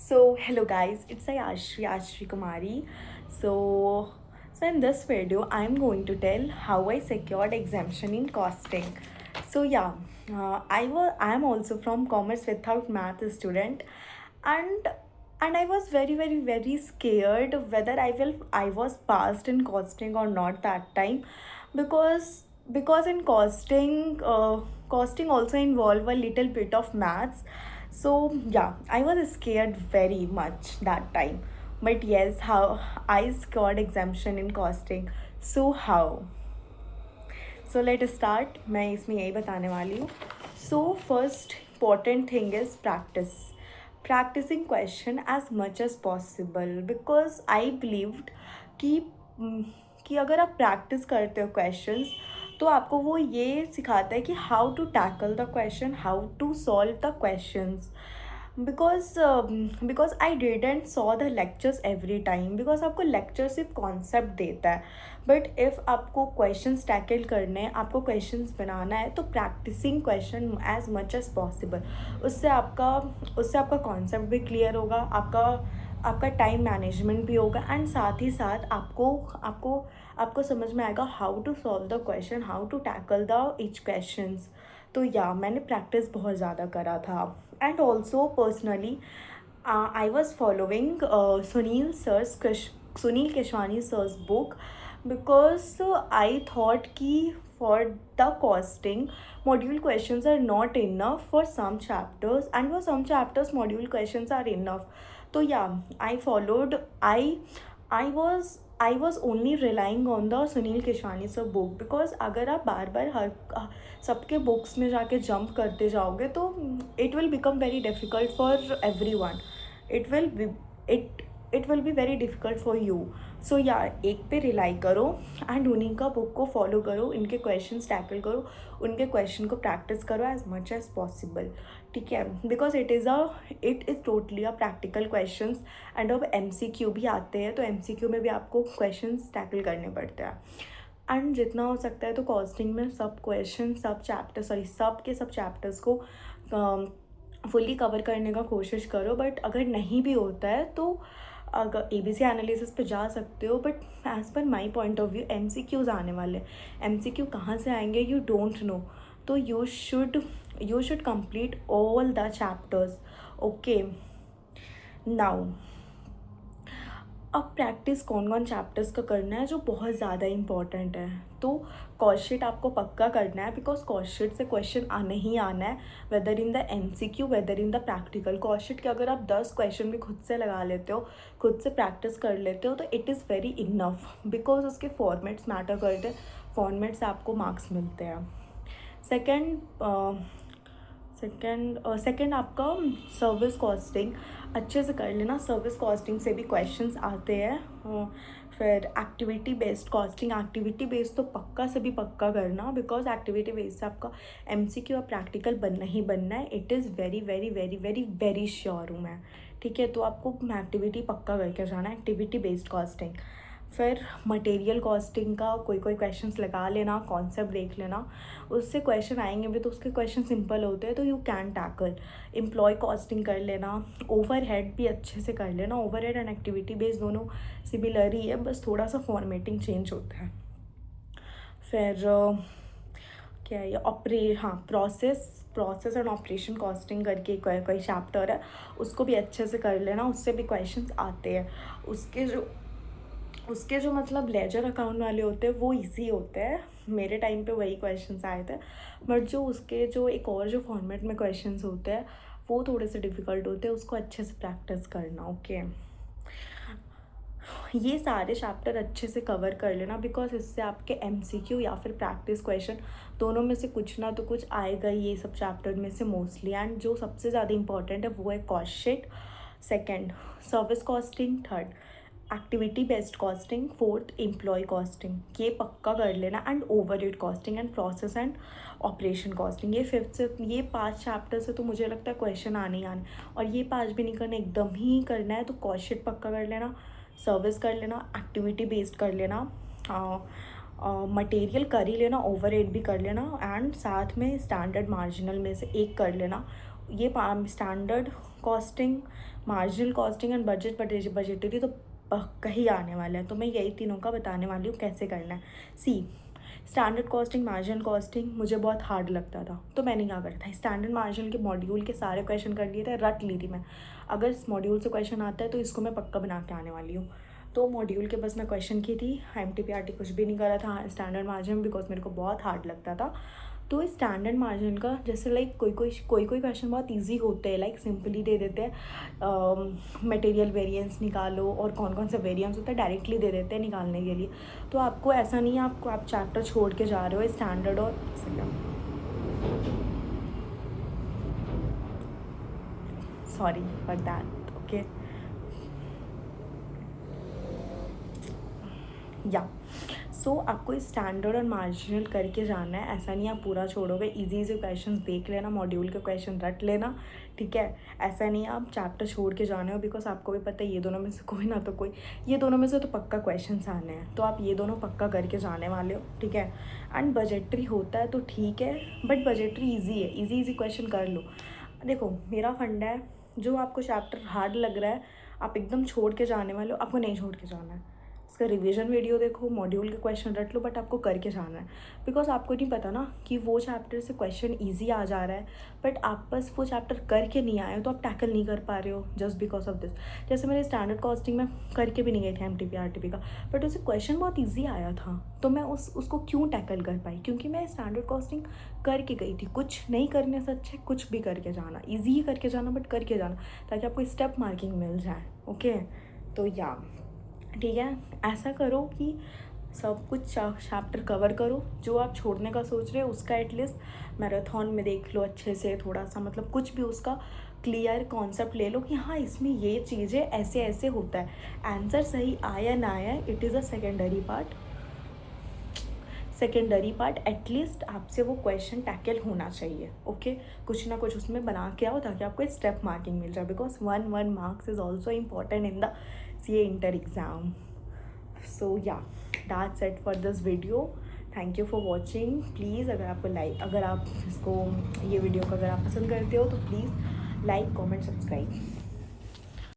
So hello guys, it's Ayashri Kumari. So so in this video, I'm going to tell how I secured exemption in costing. So yeah, I'm also from commerce without math student, and I was very scared whether I was passed in costing or not that time, because in costing also involve a little bit of maths. So yeah, I was scared very much that time. But yes, how I scored exemption in costing. So how? So let us start. मैं इसमें यही बताने वाली हूँ. So first important thing is practice. Practicing question as much as possible, because I believed कि कि अगर आप प्रैक्टिस करते हो क्वेश्चंस तो आपको वो ये सिखाता है कि how to tackle the question, how to solve the questions. Because I didn't saw the lectures every time, because आपको लेक्चर सिर्फ कॉन्सेप्ट देता है. बट इफ़ आपको क्वेश्चंस टैकल करने हैं, आपको क्वेश्चंस बनाना है, तो practicing question as much as possible, उससे आपका कॉन्सेप्ट भी क्लियर होगा, आपका टाइम मैनेजमेंट भी होगा, एंड साथ ही साथ आपको समझ में आएगा how to solve the question, how to tackle the each questions. तो या मैंने प्रैक्टिस बहुत ज़्यादा करा था. And also personally I was following Sunil Keshwani sir's book, because I thought कि for the costing module questions are not enough for some chapters, and for some chapters module questions are enough. So yeah, I was only relying on the Sunil Keshwani sir book, because अगर आप बार बार हर सबके books में जाके jump करते जाओगे तो it will become very difficult for everyone. it will be it will be very difficult for you. सो या एक पे रिलाई करो एंड उन्हीं का बुक को फॉलो करो, इनके क्वेश्चंस टैकल करो, उनके क्वेश्चन को प्रैक्टिस करो एज मच एज पॉसिबल. ठीक है, because it is totally a practical questions. And अब MCQ भी आते हैं, तो MCQ में भी आपको क्वेश्चंस टैकल करने पड़ते हैं. एंड जितना हो सकता है तो कॉस्टिंग में सब क्वेश्चन, सब चैप्टर्स को फुल्ली कवर करने का कोशिश करो. बट अगर नहीं भी होता है तो अगर ABC एनालिसिस पे जा सकते हो. But as per my point of view MCQs आने वाले. MCQ कहाँ से आएंगे यू डोंट नो. तो you should complete all the chapters. Okay, now अब प्रैक्टिस कौन कौन चैप्टर्स का करना है जो बहुत ज़्यादा इंपॉर्टेंट है. तो कॉस्ट शीट आपको पक्का करना है, बिकॉज कॉस्ट शीट से क्वेश्चन आना ही आना है, whether in the MCQ whether in the practical. Cost sheet के अगर आप 10 क्वेश्चन भी खुद से लगा लेते हो, खुद से प्रैक्टिस कर लेते हो, तो it is very enough, because उसके फॉर्मेट्स मैटर करते हैं. फॉर्मेट से आपको मार्क्स मिलते हैं. सेकेंड आपका सर्विस कॉस्टिंग अच्छे से कर लेना. सर्विस कॉस्टिंग से भी क्वेश्चंस आते हैं. फिर activity based costing, activity based तो पक्का से भी पक्का करना, बिकॉज एक्टिविटी बेस्ड से आपका MCQ और प्रैक्टिकल बनना ही बनना है. It is very very very very very sure हूँ मैं. ठीक है, तो आपको एक्टिविटी पक्का करके जाना है, एक्टिविटी बेस्ड कॉस्टिंग. फिर मटेरियल कॉस्टिंग का कोई क्वेश्चंस लगा लेना, कॉन्सेप्ट देख लेना, उससे क्वेश्चन आएंगे भी तो उसके क्वेश्चन सिंपल होते हैं, तो you can tackle. Employee costing कर लेना, ओवरहेड भी अच्छे से कर लेना. ओवरहेड एंड एक्टिविटी बेस्ड दोनों सिमिलर ही है, बस थोड़ा सा फॉर्मेटिंग चेंज होता है. फिर क्या है ये प्रोसेस एंड ऑपरेशन कॉस्टिंग करके कोई चैप्टर है, उसको भी अच्छे से कर लेना. उससे भी क्वेश्चंस आते हैं. उसके जो मतलब लेजर अकाउंट वाले होते हैं वो इजी होते हैं. मेरे टाइम पे वही क्वेश्चंस आए थे. बट जो एक और जो फॉर्मेट में क्वेश्चंस होते हैं वो थोड़े से डिफ़िकल्ट होते हैं, उसको अच्छे से प्रैक्टिस करना. ओके, ये सारे चैप्टर अच्छे से कवर कर लेना, बिकॉज इससे आपके MCQ या फिर प्रैक्टिस क्वेश्चन दोनों में से कुछ ना तो कुछ आएगा ये सब चैप्टर में से मोस्टली. एंड जो सबसे ज़्यादा इंपॉर्टेंट है वो है cost sheet, second service costing, third activity based costing, fourth employee costing. ये पक्का कर लेना. And overhead costing and process and operation costing. ये 5 चैप्टर से तो मुझे लगता है क्वेश्चन आने ही आने. और ये 5 भी नहीं करना, एकदम ही करना है तो कॉस्ट शीट पक्का कर लेना, सर्विस कर लेना, एक्टिविटी बेस्ड कर लेना, मटेरियल कर ही लेना, ओवरहेड भी कर लेना, एंड साथ में स्टैंडर्ड मार्जिनल में से एक कर लेना. ये standard costing, marginal costing and budgetary तो पक्का ही आने वाला है। तो मैं यही तीनों का बताने वाली हूँ कैसे करना है। सी, स्टैंडर्ड कॉस्टिंग, मार्जिनल कॉस्टिंग मुझे बहुत हार्ड लगता था, तो मैंने क्या करा था, स्टैंडर्ड मार्जिनल के मॉड्यूल के सारे क्वेश्चन कर लिए थे, रट ली थी मैं। अगर इस मॉड्यूल से क्वेश्चन आता है तो इसको मैं पक्का बना के आने वाली हूँ। तो मॉड्यूल के बस मैं क्वेश्चन की थी, MTPRT कुछ भी नहीं करा था स्टैंडर्ड मार्जिन, बिकॉज मेरे को बहुत हार्ड लगता था। तो इस स्टैंडर्ड मार्जिन का जैसे लाइक कोई क्वेश्चन बहुत इजी होते हैं, लाइक सिंपली दे देते हैं मटेरियल वेरिएंस निकालो और कौन कौन सा वेरिएंस होता है डायरेक्टली दे देते हैं निकालने के लिए। तो आपको ऐसा नहीं है आप चैप्टर छोड़ के जा रहे हो स्टैंडर्ड और सॉरी फॉर दैट, ओके या सो आपको स्टैंडर्ड और मार्जिनल करके जाना है, ऐसा नहीं आप पूरा छोड़ोगे। इजी क्वेश्चंस देख लेना, मॉड्यूल के क्वेश्चन रट लेना, ठीक है। ऐसा नहीं आप चैप्टर छोड़ के जाने हो, बिकॉज आपको भी पता है ये दोनों में से कोई ना तो कोई, ये दोनों में से तो पक्का क्वेश्चंस आने हैं, तो आप ये दोनों पक्का करके जाने वाले हो, ठीक है। एंड बजटरी होता है तो ठीक है, बट बजटरी ईजी है, ईजी क्वेश्चन कर लो। देखो मेरा फंडा है, जो आपको चैप्टर हार्ड लग रहा है आप एकदम छोड़ के जाने वाले हो, आपको नहीं छोड़ के जाना है। इसका रिवीजन वीडियो देखो, मॉड्यूल के क्वेश्चन रट लो, बट आपको करके जाना है। बिकॉज आपको नहीं पता ना कि वो चैप्टर से क्वेश्चन इजी आ जा रहा है, बट आप बस वो चैप्टर करके नहीं आए हो तो आप टैकल नहीं कर पा रहे हो जस्ट बिकॉज ऑफ दिस। जैसे मेरे स्टैंडर्ड कॉस्टिंग में करके भी नहीं गई थी MTPRTP का, बट उसे क्वेश्चन बहुत ईजी आया था, तो मैं उसको क्यों टैकल कर पाई, क्योंकि मैं स्टैंडर्ड कॉस्टिंग करके गई थी। कुछ नहीं करने से अच्छा कुछ भी करके जाना, ईजी ही करके जाना बट करके जाना, ताकि आपको स्टेप मार्किंग मिल जाए, ओके। तो या ठीक है, ऐसा करो कि सब कुछ चैप्टर कवर करो, जो आप छोड़ने का सोच रहे हो उसका एटलीस्ट मैराथन में देख लो अच्छे से, थोड़ा सा मतलब कुछ भी उसका क्लियर कॉन्सेप्ट ले लो कि हाँ इसमें ये चीज़ें ऐसे ऐसे होता है। आंसर सही आया ना आया it is a secondary part, at least आपसे वो क्वेश्चन टैकल होना चाहिए, ओके। कुछ ना कुछ उसमें बना के आओ ताकि आपको स्टेप मार्किंग मिल जाए, because 1 marks is also important in the CA inter exam. So yeah that's it for this video, thank you for watching. Please अगर आपको अगर आप इसको ये वीडियो को अगर आप पसंद करते हो तो प्लीज़ लाइक कॉमेंट सब्सक्राइब।